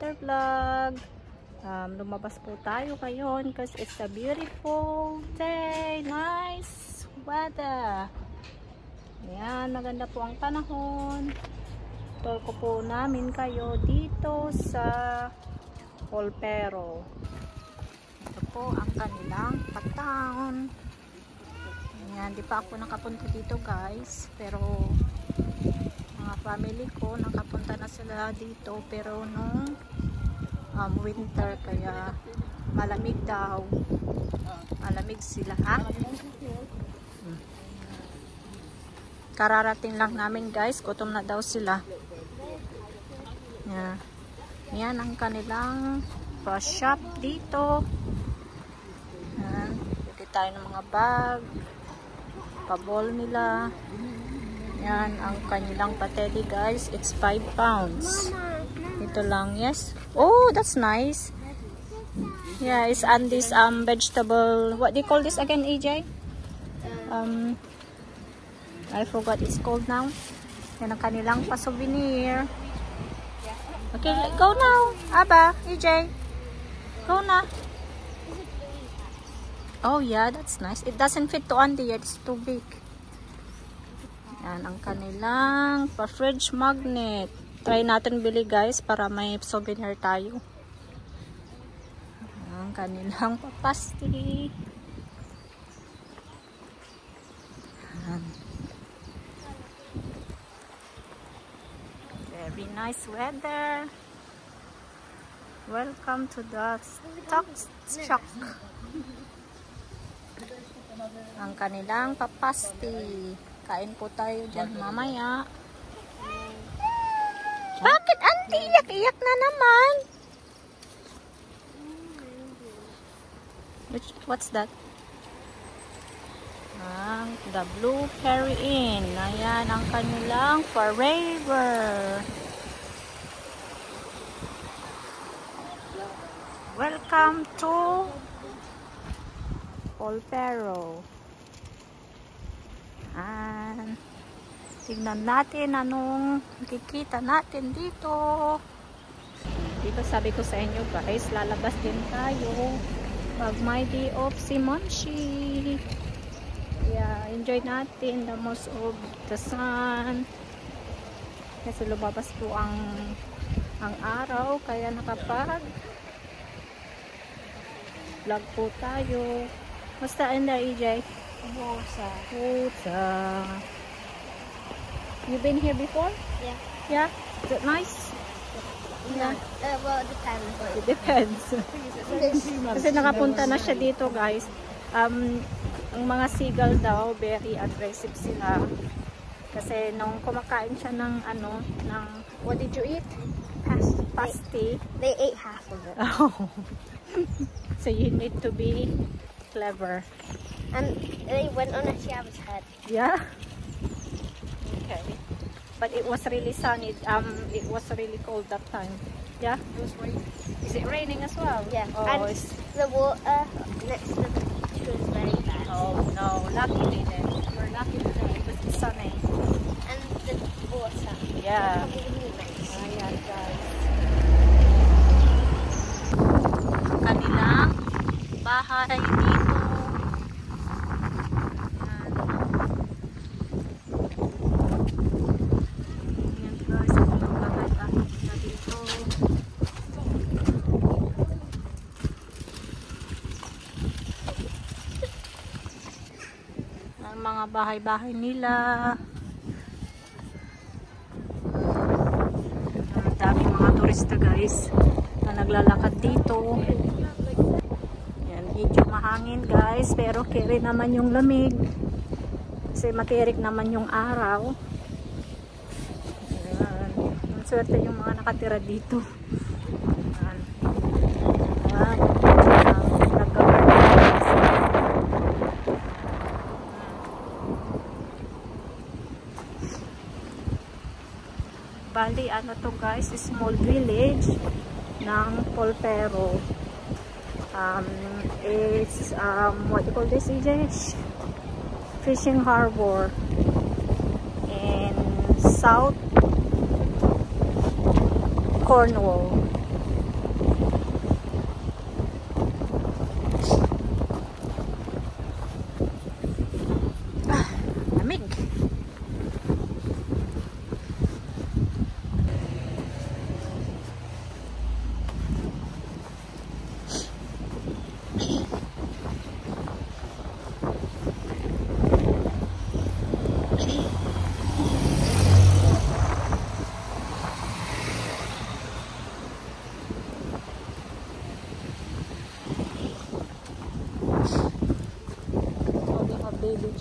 another vlog. Lumabas po tayo ngayon because it's a beautiful day. Nice weather. Ayan, maganda po ang panahon. Tour ko po namin kayo dito sa Polperro. Ito po ang kanilang patown. Ayan, di pa ako nakapunta dito guys, pero mga family ko nakapunta na sila dito, pero nung winter, kaya malamig daw, malamig sila kararating lang namin guys, gutom na daw sila. Yan ang kanilang shop dito. Pwede tayo ng mga bag, pabol nila. Yan ang kanilang pateli guys. It's 5 pounds. Ito lang, yes. Oh, that's nice. Yeah, it's on this vegetable. What do you call this again, AJ? I forgot it's called now. Yan ang kanilang pa-souvenir. Okay, go now. Aba, AJ. Go na. Oh yeah, that's nice. It doesn't fit to Andy yet. It's too big. Yan ang kanilang pa-fridge magnet. Try natin bili guys para may souvenir tayo. Ang kanilang papasti. Very nice weather. Welcome to the stock shop. Ang kanilang papasti. Kain po tayo dyan mamaya. Bakit auntie? Iyak-iyak na naman. What's that? The Blueberry Inn. Ayan ang kanilang forever. Welcome to Polperro. Tignan natin anong makikita natin dito. Dito sabi ko sa inyo guys, lalabas din tayo pag may day off si Monchi. Yeah, enjoy natin the most of the sun. Kasi lumabas po ang araw, kaya nakapag vlog po tayo. Basta in there, EJ? Bosa. You been here before? Yeah. Yeah? Is it nice? Yeah. Well, it depends. It depends. Kasi nakapunta na siya dito, guys. Ang mga seagull daw, very aggressive sila. Kasi nung kumakain siya ng what did you eat? Pasty. They ate half of it. Oh. So you need to be clever. And they went on a Shabba's head. Yeah. Okay. But it was really sunny. It was really cold that time. Yeah. It was raining. Is it raining as well? Yeah. Oh, and the water next to the beach was very bad. Oh no! Luckily then. We're lucky today because it's sunny. And the water. Yeah. Nice. Ayan guys. Kanilang bahay dito. Mga bahay-bahay nila. Dami mga turista guys na naglalakad dito. Yan, medyo mahangin guys, pero kere naman yung lamig. Kasi matirik naman yung araw. Yan. Ang swerte yung mga nakatira dito. Yan. Yan. Bali, ano to guys, small village ng Polperro. It's what you call this, EJ? Fishing harbor in South Cornwall.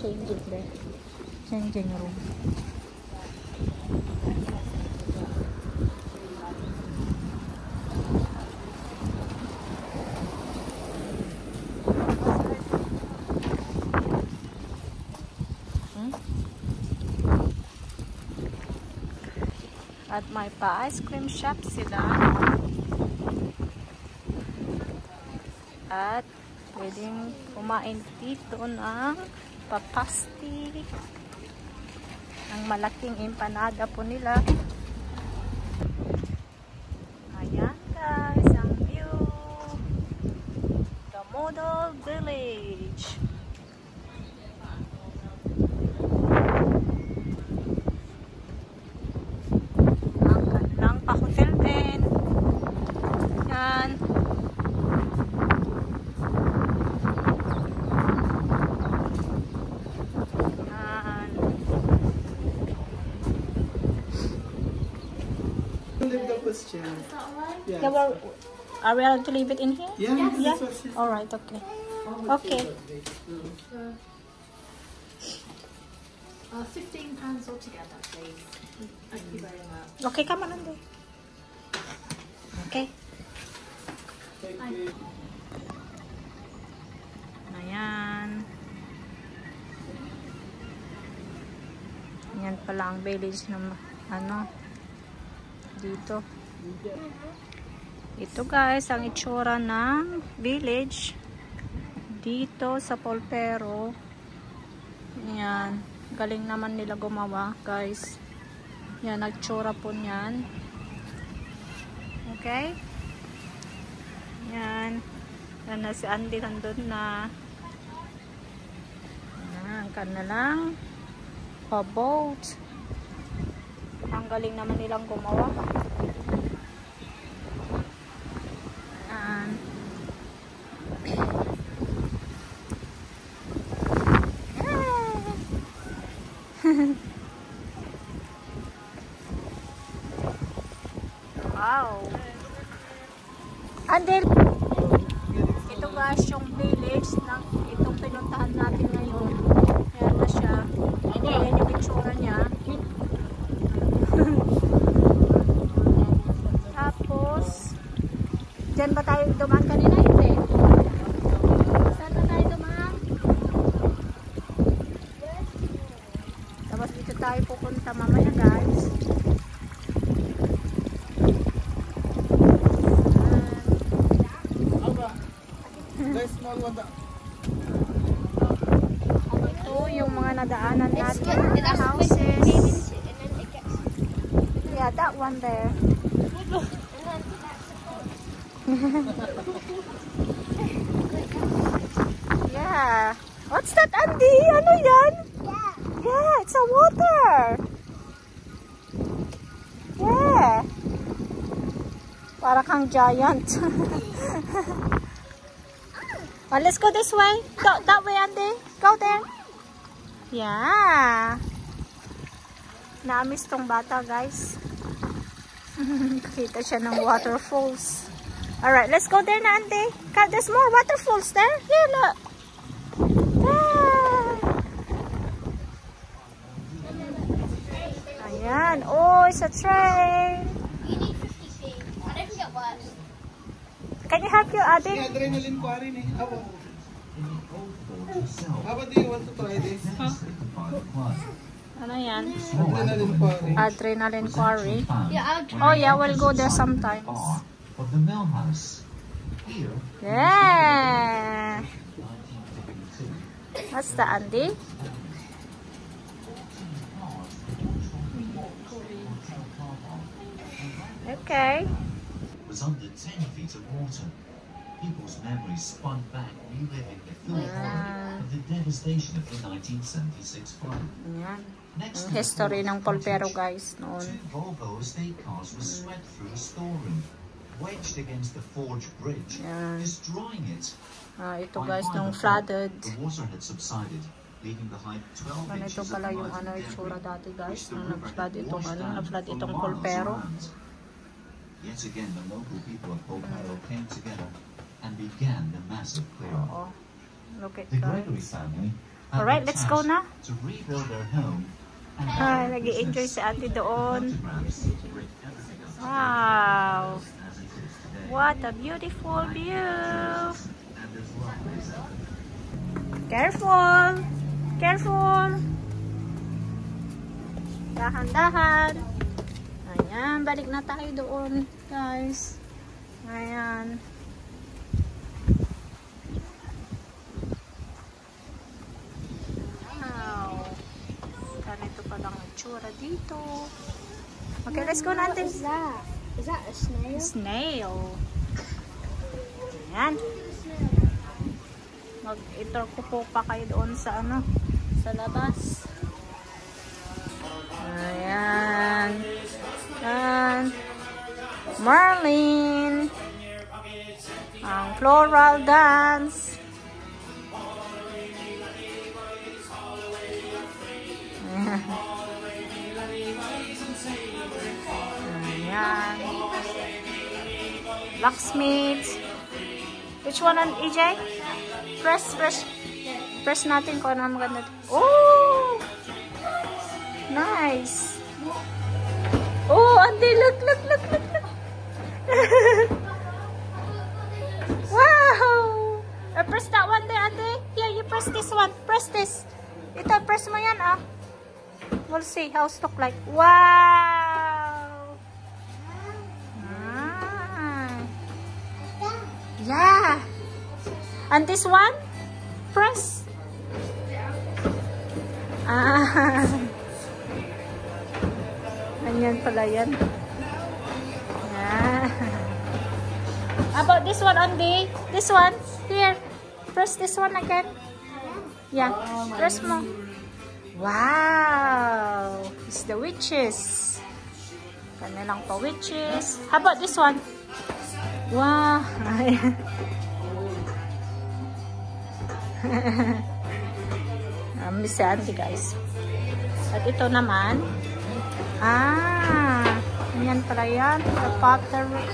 changing there. Changing room. At may pa-ice cream shop sila. At pwedeng kumain dito ng papasti. Ang malaking empanada po nila. Ayan guys, ang view. The Model Village. Yes. Yeah, well, are we allowed to leave it in here? Yeah, Yeah? that's what she said. Alright, okay. Okay. £15 altogether, please. Thank you very much. Okay, come on, Andy. Okay. Thank you. Ayan. Yan pala ang village ng ano dito. Ito guys, ang itsura ng village dito sa Polperro. Yan. Galing naman nila gumawa, guys. Yan, nagtsura po niyan. Okay? Yan. Yan na si Andy nandun na. Yan, kanilang pa-boat. Ang galing naman nilang gumawa. Yan. Wow. Andel, ito guys yung village ng itong pinuntahan natin ngayon. Yan na siya. Yan yung itsura niya. Tapos, dyan ba tayo dumaan kanina? Hindi. Saan ba tayo dumaan? Tapos dito tayo pupunta mamaya guys. Ito yung mga nadaanan natin. Houses. Yeah, that one there. Yeah. What's that, Andy? Ano yan? Yeah, it's a water. Yeah. Para kang giant. Oh, let's go this way. Go that way, Andy. Go there. Yeah. Na-miss tong bata, guys. Kita siya ng waterfalls. Alright, let's go there na, Andy. There's more waterfalls there. Here, look. Yeah. Ayan. Oh, it's a train. You need 50p. I don't think it works. Can you help your Adi? Yeah, adrenaline quarry ni. How about do you want to try this? Ano yan? Adrenaline quarry. Adrenaline quarry. Yeah, I'll try. Oh yeah, we'll go there sometimes. Of the mill house. Here, Yeah. 1952. What's the Andy? Okay. Was under 10 feet of water. People's memories spun back, reliving the full horror of the devastation of the 1976 flood. Ayan. Next Ang history ng Polperro, guys, two noon. Volvo estate cars were swept through a storeroom, wedged against the forge bridge, Yeah. destroying it. Ito By guys, 5 nung o'clock, flooded. The water had subsided, leaving behind 12 Ganito inches of pala yung mud ano, and itsura debris, dati guys, which the nung river nag-flood had itong washed ano, out nag-flood for itong miles Polperro. around. Yet again, the local people of Polperro came together and began the massive clearing. Oo. Look at The guys. Gregory family have Alright, been let's go na. tasked to rebuild their home and Ay, nag-i-enjoy si ate doon. photographs bring everything up Wow! as it is today. What a beautiful view! And as lovely as ever. Careful! Careful! Dahan-dahan! Ayan, balik na tayo doon, guys. Ayan. Wow! Ganito pa lang ang tsura dito. Okay, let's go natin. What is that? Is that a snail? Snail. Ayan. Mag-itor ko po pa kayo doon sa ano, sa labas. Ayan. Ayan. Marlin. Ang floral dance. Ayan. Ayan. Blacksmith. Which one on EJ? Press natin kung ano maganda. Oh! Nice. Oh, Ante, look. Wow! Press that one there, Ante. Here, you press this one. Press this. Ito, press mo yan, ah. We'll see how it look like. Wow! Ah. Yeah. And this one? Press. Ah. Ganyan pala yan. Yeah. How about this one, Andy? This one? Here. Press this one again. Yeah. Press mo. Wow. It's the witches. Kanilang pa witches. How about this one? Wow. Miss Auntie, guys. At ito naman. Yan pala yan. The pottery.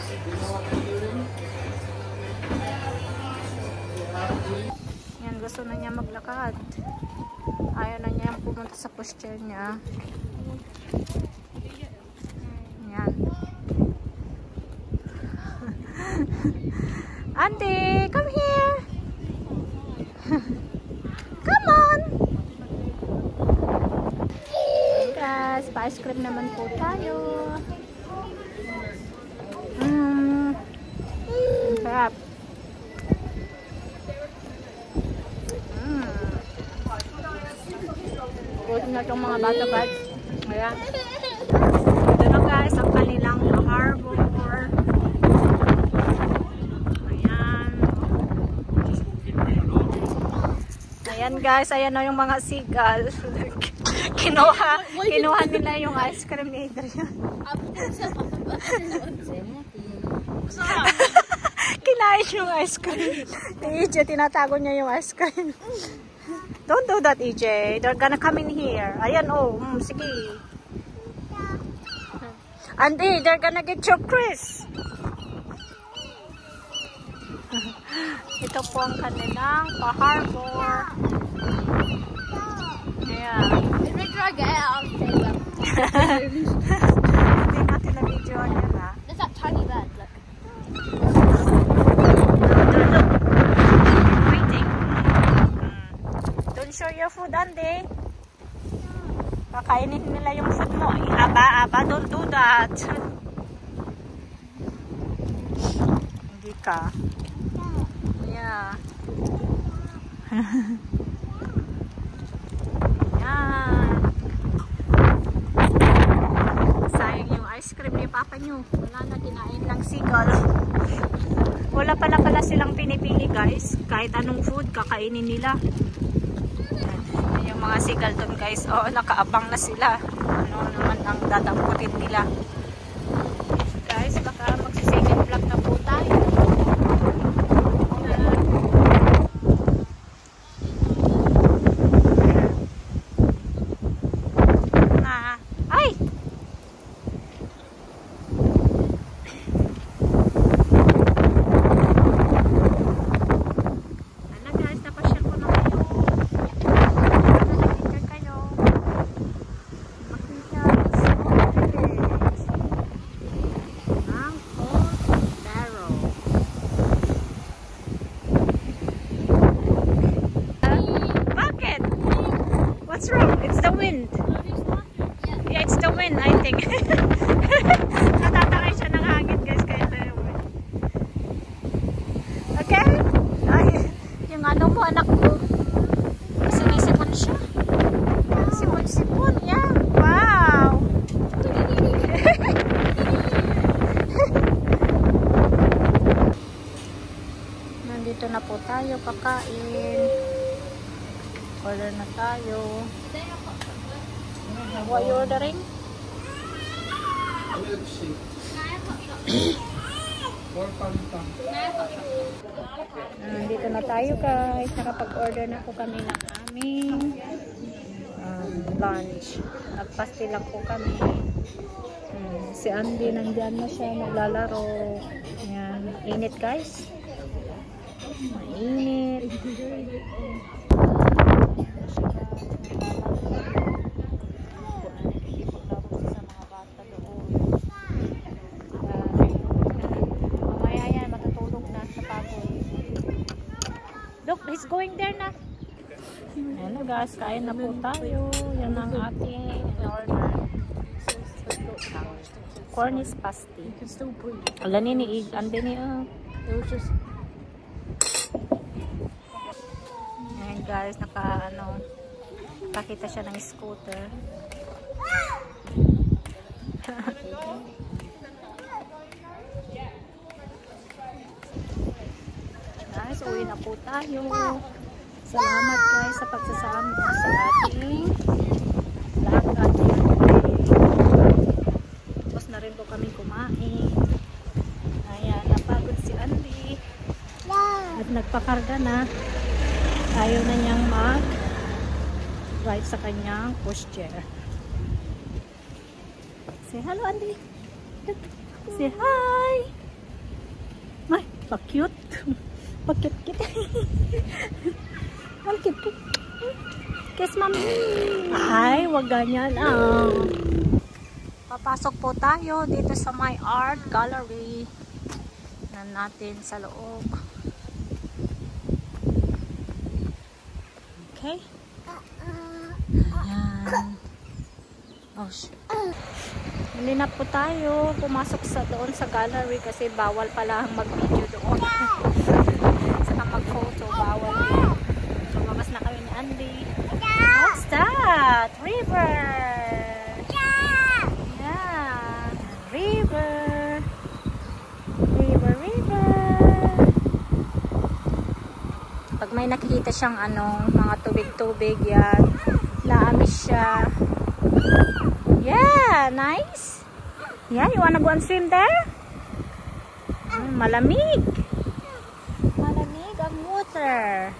Yan, gusto na niya maglakad. Ayaw na niya pumunta sa pushchair niya. Yan. Auntie, come here. Come on. Guys, pa-ice cream naman po tayo. Ang sarap. Good na itong mga bata, guys. Ayan. Ito na, guys, ang kanilang harbor. Ayan. Ayan, guys. Ayan na yung mga seagull. Kinuha nila yung ice cream ni Adrian. Kinain yung ice cream. Ni EJ, tinatago niya yung ice cream. Don't do that, EJ. They're gonna come in here. Ayan, oh. Sige. Andy, they're gonna get your Chris. Ito po ang kanilang pa-harbor. Ayan. Hindi natin na-videoan yan, ha? There's that tiny bird, look. Waiting. Don't show your food, Andy. Kakainin nila yung food mo. Aba, don't do that. Hindi ka. Yeah. Yan. Sayang yung ice cream ni Papa nyo. Wala na, kinain lang seagull. Wala pala silang pinipili, guys. Kahit anong food, kakainin nila. Yung mga seagull dun, guys. Oo, nakaabang na sila. Ano naman ang dadamputin nila. Guys, baka magsisecond vlog na po tayo. ano mo, anak mo. Sinisipon siya. Sipon-sipon, yeah. Wow. Nandito na po tayo, kakain. Order na tayo. What are you ordering? Milkshake. Or panta. Dito na tayo guys. Nakapag-order na po kami ng aming lunch. Nagpasti lang po kami. Si Andy nandiyan na siya. Naglalaro. Yan. Init guys. Mainit. Look, he's going there na. Hello guys, kain na po tayo. Yan ang ating order. Cornish pasty. Ala ni ande ni Ayan guys, nakakita siya ng scooter. Guys, uwi na po tayo. Salamat guys sa pagsasama sa ating lakad. Tapos na rin po kami kumain. Ayan, napagod si Andy. At nagpakarga na. Ayaw na niyang mag-ride sa kanyang pushchair. Say hello Andy. Say hi. Ay, pa-cute. Pakit-kit. Ang cute. Kiss mami. Ay, wag ganyan. Papasok po tayo dito sa my art gallery. Nan natin sa loob. Okay. Ayan. Oh, hindi na po tayo pumasok doon sa gallery kasi bawal pala mag-video doon. Saka mag-photo, bawal din. So, labas na kami ni Andy. What's that? River! Yeah! River! River! Pag may nakikita siyang mga tubig-tubig yan, naamis siya. Yeah! Nice! Yeah, you wanna go and swim there? Malamig! Malamig ang water.